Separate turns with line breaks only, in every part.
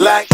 like.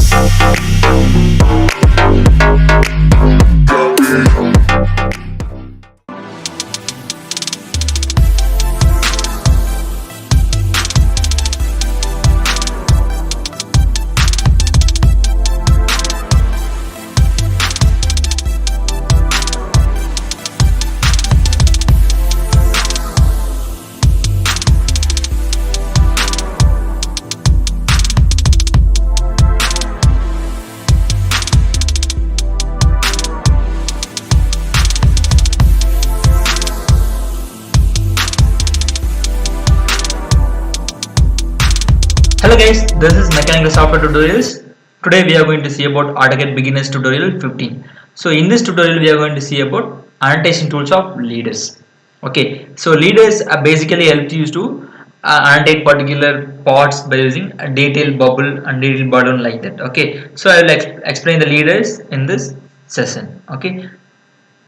Hello guys, this is Mechanical Software Tutorials. Today we are going to see about AutoCAD Beginners Tutorial 15. So in this tutorial we are going to see about Annotation Tools of Leaders. Okay, so leaders basically help you to annotate particular parts by using a detailed bubble and detailed balloon like that. Okay, so I will explain the leaders in this session. Okay,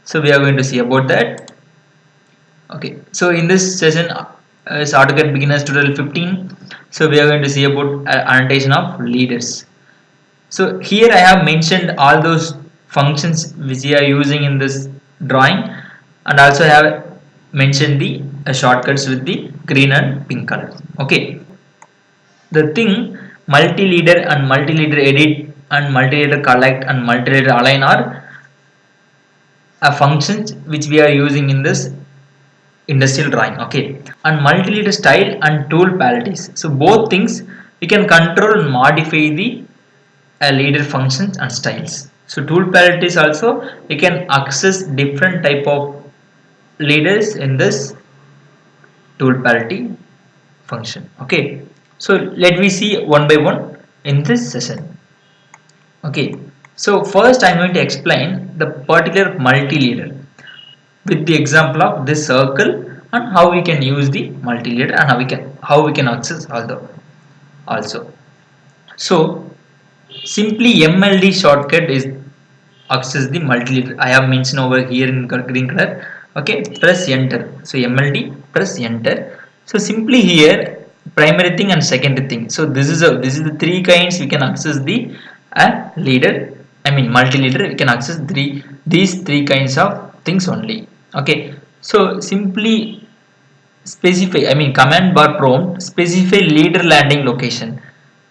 so we are going to see about that. Okay, so in this session is AutoCAD Beginners Tutorial 15. So we are going to see about annotation of leaders. So here I have mentioned all those functions which we are using in this drawing, and also I have mentioned the shortcuts with the green and pink color. Okay, the thing multi-leader and multi-leader edit and multi-leader collect and multi-leader align are functions which we are using in this industrial drawing. Okay, and multi-leader style and tool palatties. So both things we can control and modify the leader functions and styles. So tool palatties also we can access different type of leaders in this tool palatty function. Okay, so let me see one by one in this session. Okay, so first I am going to explain the particular multi-leader with the example of this circle and how we can use the multi-leader and how we can access also. So simply MLD shortcut is access the multi-leader. I have mentioned over here in green color. Okay, press enter. So MLD, press enter. So simply here primary thing and secondary thing. So this is the three kinds we can access the leader. I mean multi-leader. We can access these three kinds of things only. Okay, so simply specify, I mean command bar prompt, specify leader landing location.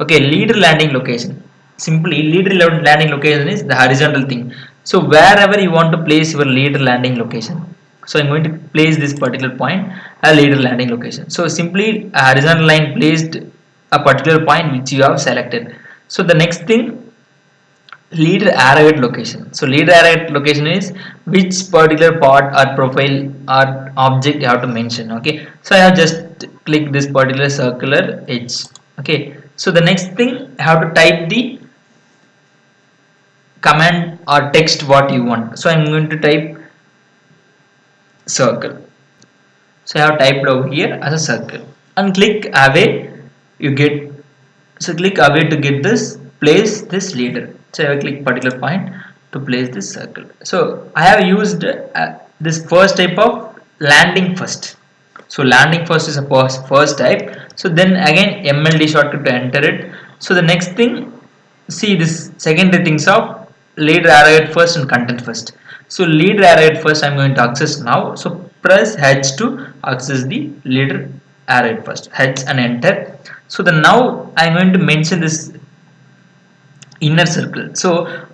Okay, leader landing location. Simply leader landing location is the horizontal thing. So wherever you want to place your leader landing location. So I'm going to place this particular point a leader landing location. So simply a horizontal line placed a particular point which you have selected. So the next thing, leader arrowhead location. So leader arrowhead location is which particular part or profile or object you have to mention. Okay, so I have just clicked this particular circular edge. Okay, so the next thing I have to type the command or text what you want. So I'm going to type circle. So I have typed over here as a circle and click away. You get, so click away to get this, place this leader. So I will click particular point to place this circle. So I have used this first type of landing first. So landing first is a first type. So then again MLD shortcut to enter it. So the next thing, see this secondary things of leader arrowhead first and content first. So leader arrowhead first I am going to access now. So press H to access the leader arrowhead first. H and enter. So the now I am going to mention this inner circle. So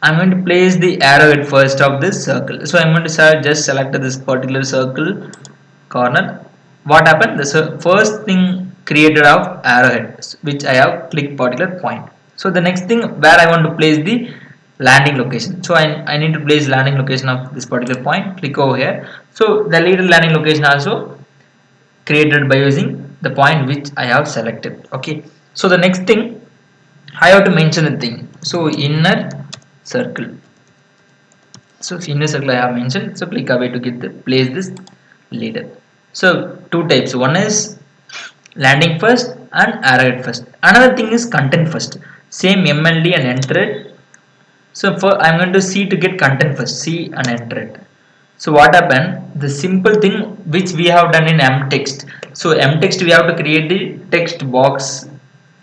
I'm going to place the arrow at first of this circle. So I'm going to just select this particular circle corner. What happened? The first thing created of arrowhead, which I have clicked particular point. So the next thing where I want to place the landing location. So I need to place landing location of this particular point. Click over here. So the leader landing location also created by using the point which I have selected. Okay. So the next thing I have to mention a thing. So inner circle. So inner circle I have mentioned. So click away to get the place this leader. So two types. One is landing first and arrowhead first. Another thing is content first. Same MLD and enter it. So for I'm going to see to get content first. See and enter it. So what happened? The simple thing which we have done in mtext. So mtext we have to create the text box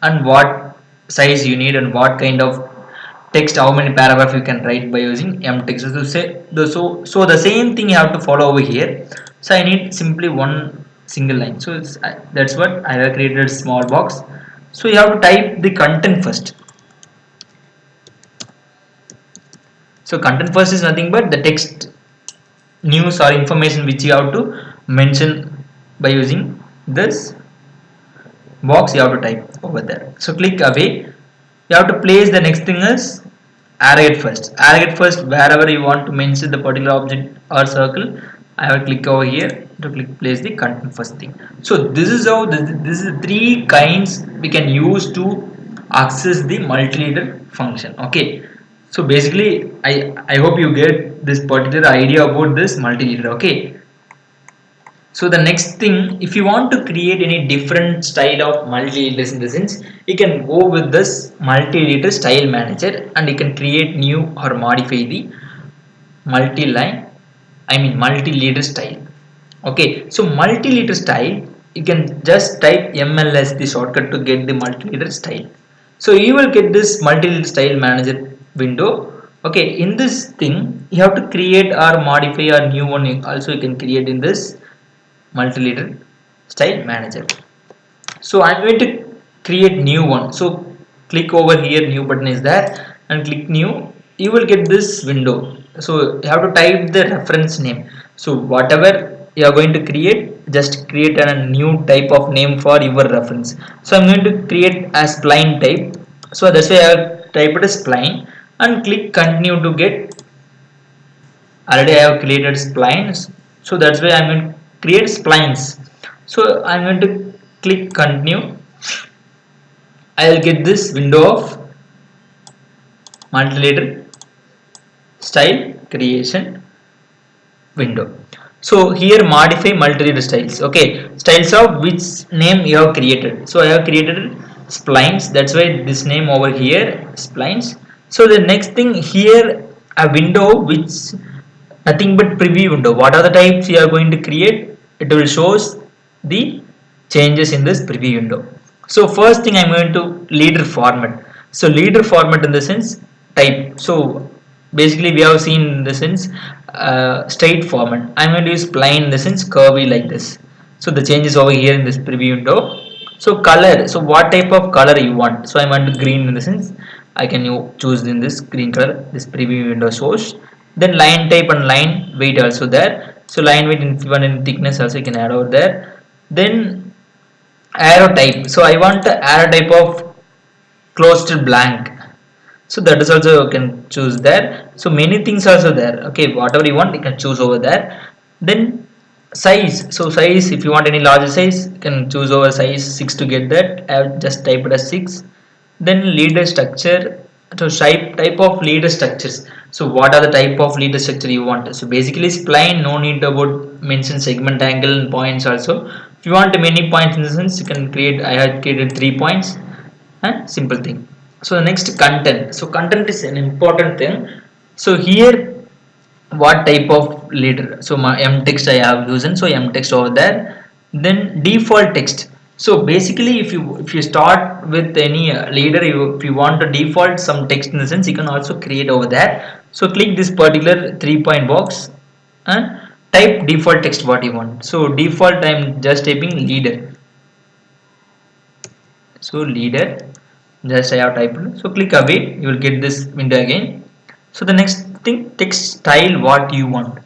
and what size you need and what kind of text, how many paragraph you can write by using m text. So say the same thing you have to follow over here. So I need simply one single line. So that's what I have created a small box. So you have to type the content first. So content first is nothing but the text, news or information which you have to mention by using this box. You have to type over there. So click away. You have to place the next thing is arrayed first. Arrayed first wherever you want to mention the particular object or circle. I will click over here to click place the content first thing. So this is how this is three kinds we can use to access the multi-leader function. Okay. So basically I hope you get this particular idea about this multi-leader. Okay. So the next thing, if you want to create any different style of multi-leaders in the sense, you can go with this multi-leader style manager and you can create new or modify the multi-leader style. Okay, so multi-leader style, you can just type ML as the shortcut to get the multi-leader style. So you will get this multi-leader style manager window. Okay, in this thing, you have to create or modify a new one. Also, you can create in this multi-leader style manager. So I'm going to create new one. So click over here, new button is there, and click new. You will get this window. So you have to type the reference name. So whatever you are going to create, just create a new type of name for your reference. So I'm going to create a spline type. So that's why I have typed a spline and click continue to get. Already I have created splines. So that's why I'm going to create splines. So I'm going to click continue. I will get this window of multi-leader style creation window. So here modify multi-leader styles. Okay, styles of which name you have created. So I have created splines. That's why this name over here splines. So the next thing here, a window which nothing but preview window. What are the types you are going to create? It will shows the changes in this preview window. So first thing I'm going to leader format. So leader format in the sense type. So basically we have seen in the sense straight format. I'm going to use plain in the sense curvy like this. So the changes over here in this preview window. So color. So what type of color you want? So I want green in the sense I can choose in this green color. This preview window shows. Then line type and line weight also there. So line weight if you want in thickness also you can add over there. Then arrow type. So I want the arrow type of closed blank. So that is also you can choose there. So many things also there. Okay, whatever you want you can choose over there. Then size. So size, if you want any larger size you can choose over size 6 to get that. I have just typed as 6. Then leader structure. So type of leader structures. So what are the type of leader structure you want? So basically spline, no need about mention segment, angle and points also. If you want many points in the sense you can create. I have created 3 points and simple thing. So the next content. So content is an important thing. So here what type of leader? So my m text I have used. So m text over there. Then default text. So basically if you start with any leader, if you want to default some text in the sense you can also create over there. So click this particular 3-point box and type default text what you want. So default I am just typing leader. So leader, just I have typed. So click away, you will get this window again. So the next thing, text style what you want.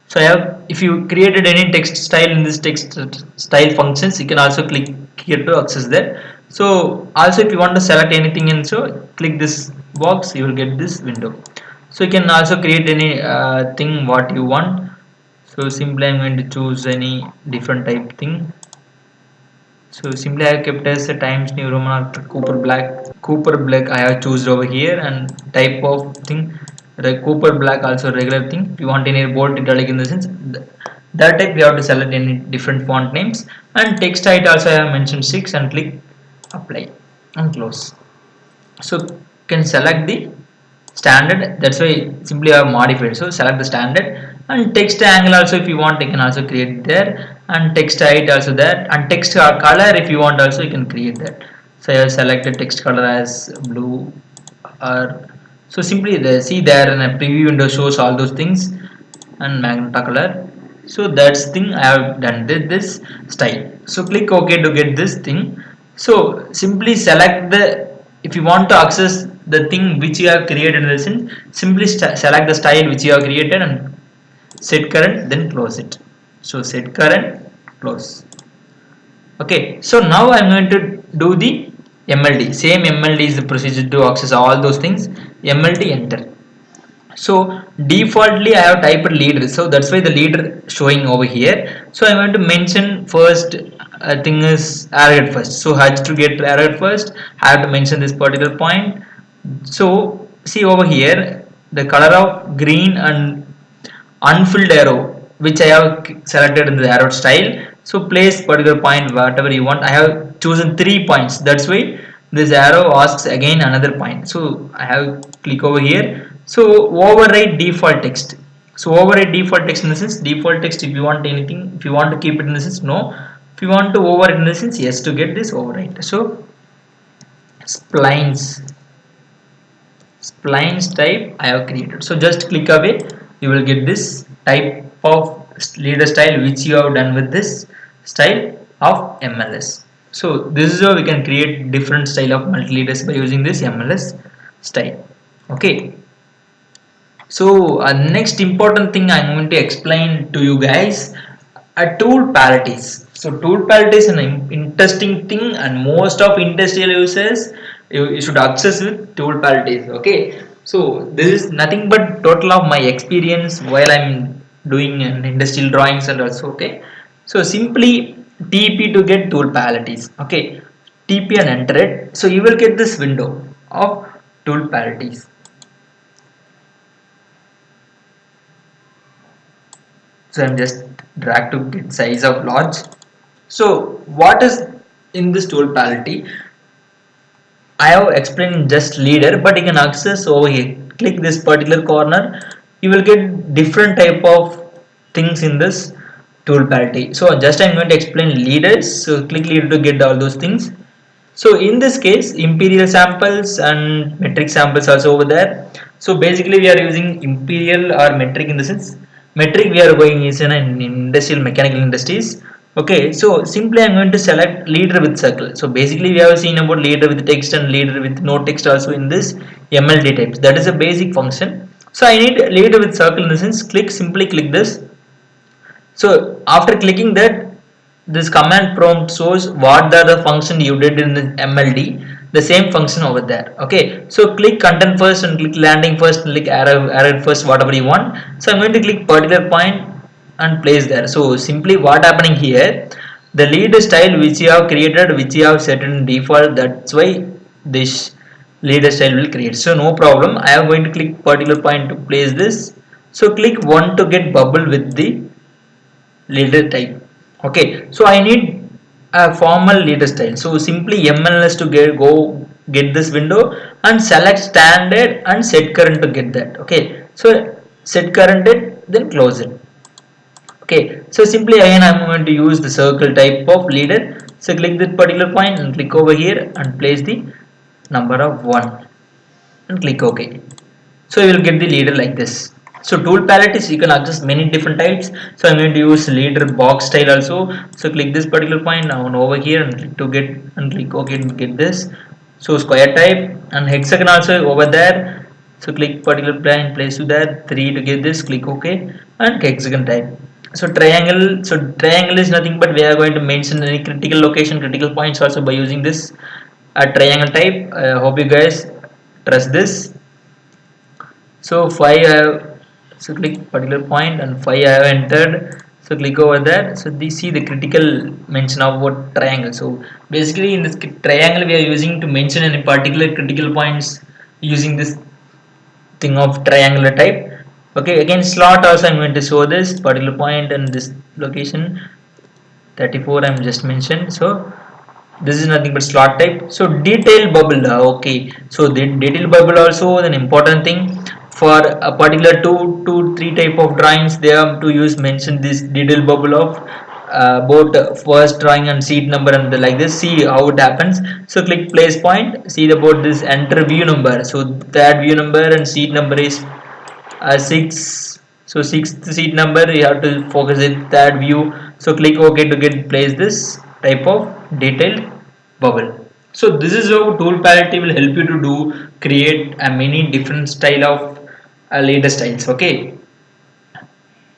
So I have, if you created any text style in this text style functions, you can also click here to access that. So also if you want to select anything in, so click this box, you will get this window. So you can also create any thing what you want. So simply I'm going to choose any different type thing. So simply I have kept as a Times New Roman after Cooper Black I have chosen over here, and type of thing Cooper Black also regular thing. If you want any bold italic in the sense that type you have to select any different font names, and text height also I have mentioned 6 and click apply and close. So you can select the standard, that's why simply I have modified. So select the standard, and text angle also if you want you can also create there, and text height also there, and text color if you want also you can create that. So I have selected text color as blue, or so simply see there in a preview window shows all those things, and magenta color. So that's thing I have done this style. So click OK to get this thing. So simply select the, if you want to access the thing which you have created in the scene, simply select the style which you have created and set current, then close it. So set current, close. Okay, so now I'm going to do the MLD. Same MLD is the procedure to access all those things. MLD, enter. So defaultly I have typed leader, so that's why the leader showing over here. So I'm going to mention first thing is arrowhead first. So H to get arrowhead first, I have to mention this particular point. So see over here the color of green and unfilled arrow which I have selected in the arrow style. So place particular point whatever you want. I have chosen 3 points, that's why this arrow asks again another point. So I have click over here. So override default text. So override default text in the sense default text, if you want anything, if you want to keep it in the sense no, if you want to override in the sense yes, to get this override. So splines type I have created. So just click away, you will get this type of leader style which you have done with this style of MLS. So this is how we can create different style of multi-leaders by using this MLS style. Okay. So next important thing I'm going to explain to you guys, a tool Palatties. So tool Palette is an interesting thing, and most of industrial users you should access with tool Palatties. Okay, so this is nothing but total of my experience while I'm doing an industrial drawings and also. Okay, so simply TP to get tool Palatties. Okay, TP and enter it. So you will get this window of tool Palatties. So I'm just drag to get size of large. So what is in this tool palette? I have explained just leader, but you can access over here. Click this particular corner, you will get different type of things in this tool palette. So just I'm going to explain leaders. So click leader to get all those things. So in this case, imperial samples and metric samples also over there. So basically we are using imperial or metric in the sense. Metric we are going is in industrial mechanical industries. Okay, so simply I'm going to select leader with circle. So basically we have seen about leader with text and leader with no text also in this MLD types. That is a basic function. So I need leader with circle in the sense, simply click this. So after clicking that, this command prompt shows what are the function you did in the MLD, the same function over there. Okay, so click content first and click landing first and click arrow first, whatever you want. So I'm going to click particular point and place there. So simply what happening here, the leader style which you have created, which you have set in default, that's why this leader style will create. So no problem, I am going to click particular point to place this. So click one to get bubble with the leader type. Okay, so I need a formal leader style. So simply MLS to get this window and select standard and set current to get that. Okay, so set current it, then close it. Okay, so simply again I'm going to use the circle type of leader. So click that particular point and click over here and place the number of 1 and click OK. So you will get the leader like this. So tool palette is you can access many different types. So I'm going to use leader box style also. So click this particular point now over here and click to get and click OK to get this. So square type and hexagon also over there. So click particular point, place to that 3 to get this. Click OK and hexagon type. So triangle. So triangle is nothing but we are going to mention any critical location, critical points also by using this triangle type. I hope you guys trust this. So 5 I have, so click particular point and 5 I have entered. So click over there. So this see the critical mention of what triangle. So basically in this triangle we are using to mention any particular critical points using this thing of triangular type. Okay, again slot also I'm going to show this particular point and this location 34 I'm just mentioned. So this is nothing but slot type. So detail bubble. Okay, so the detail bubble also an important thing for a particular 2 to 3 type of drawings. They have to use mention this detail bubble of both first drawing and seat number and like this, see how it happens. So click place point, see about this enter view number. So that view number and seat number is 6. So sixth seat number you have to focus it that view. So click OK to get place this type of detailed bubble. So this is how tool palette will help you to do create a many different style of leader styles. Okay,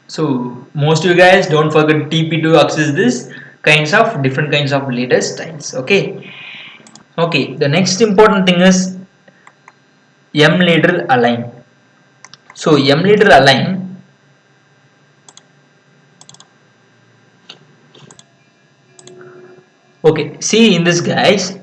so most of you guys don't forget TP to access this kinds of different kinds of leader styles. Okay, okay, the next important thing is M leader align. So M leader align, okay, see in this guys,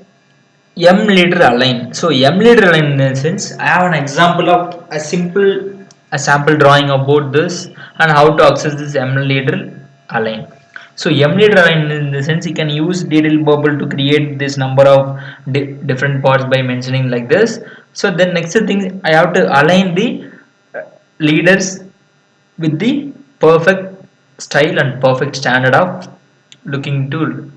M leader align. So M leader align in the sense, I have an example of a sample drawing about this and how to access this M leader align. So M leader align in the sense, you can use detail bubble to create this number of different parts by mentioning like this. So then next thing, I have to align the leaders with the perfect style and perfect standard of looking to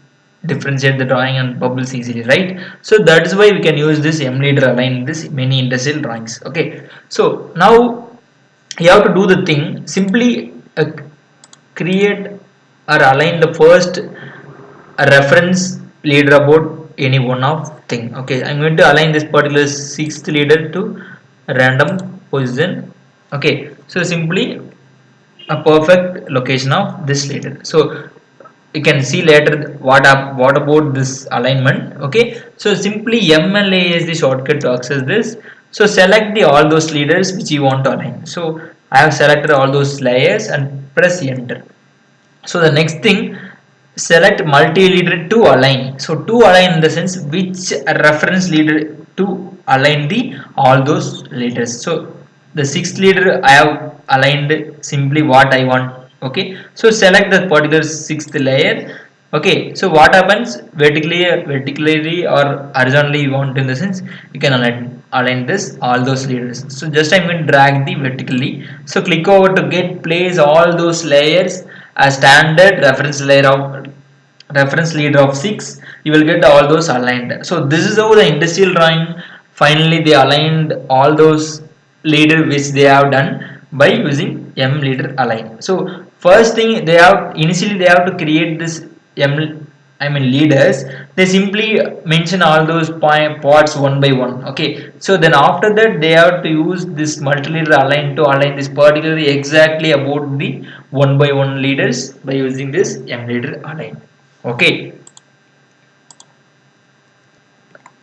differentiate the drawing and bubbles easily, right? So that is why we can use this M leader align in this many industrial drawings. Okay, so now you have to do the thing simply, create or align the first reference leader about any one of thing. Okay, I'm going to align this particular sixth leader to random position. Okay, so simply a perfect location of this leader. So you can see later what about this alignment. Okay, so simply MLA is the shortcut to access this. So select the all those leaders which you want to align. So I have selected all those layers and press enter. So the next thing, select multi-leader to align. So to align in the sense which reference leader to align the all those leaders. So the sixth leader I have aligned simply what I want. Okay, so select the particular sixth layer. Okay, so what happens, vertically or horizontally you want, in the sense you can align this all those leaders. So just I'm going to drag the vertically. So click over to get place all those layers as standard reference layer of reference leader of 6. You will get all those aligned. So this is how the industrial drawing finally they aligned all those leader which they have done by using M leader align. So first thing, they have initially they have to create this leaders. They simply mention all those parts one by one. Okay, so then after that they have to use this multi-leader align to align this particularly exactly about the one by one leaders by using this M leader align. Okay,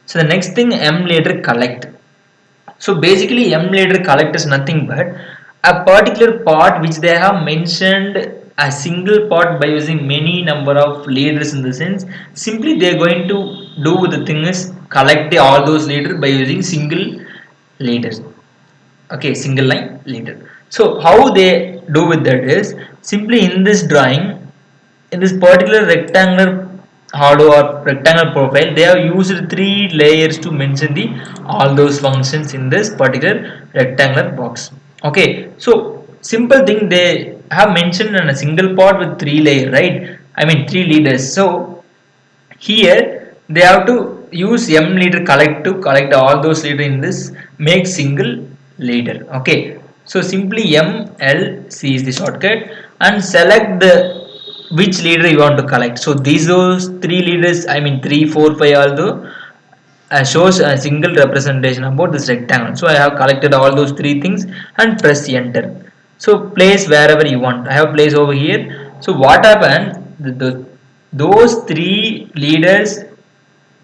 so the next thing, M leader collect. So basically M leader collect is nothing but a particular part which they have mentioned a single part by using many number of leaders. In the sense, simply they are going to do the thing is collect the all those leaders by using single leaders. Okay, single line leader. So how they do with that is simply in this drawing, in this particular rectangular hard or rectangular profile, they have used 3 layers to mention the all those functions in this particular rectangular box. Okay, so simple thing, they have mentioned in a single part with 3 layer, right? 3 leaders. So here they have to use M leader collect to collect all those leader in this make single leader. Okay, so simply MLC is the shortcut and select the which leader you want to collect. So those 3 leaders, 3, 4, 5 although shows a single representation about this rectangle. So I have collected all those 3 things and press enter. So place wherever you want. I have placed over here. So what happened, those 3 leaders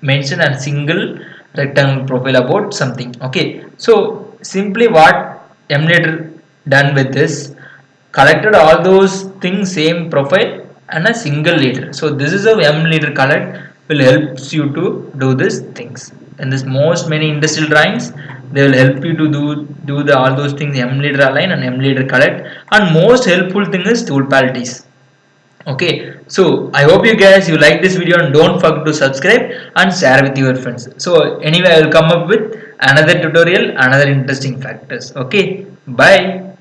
mention a single rectangle profile about something. Okay, so simply what M leader done with this, collected all those things same profile and a single leader. So this is how M leader collect will helps you to do these things. In this most many industrial drawings, they will help you to do the all those things, M leader align and M leader collect. And most helpful thing is tool Palatties. Okay, so I hope you guys you like this video and don't forget to subscribe and share with your friends. So anyway, I will come up with another tutorial, another interesting factors. Okay, bye.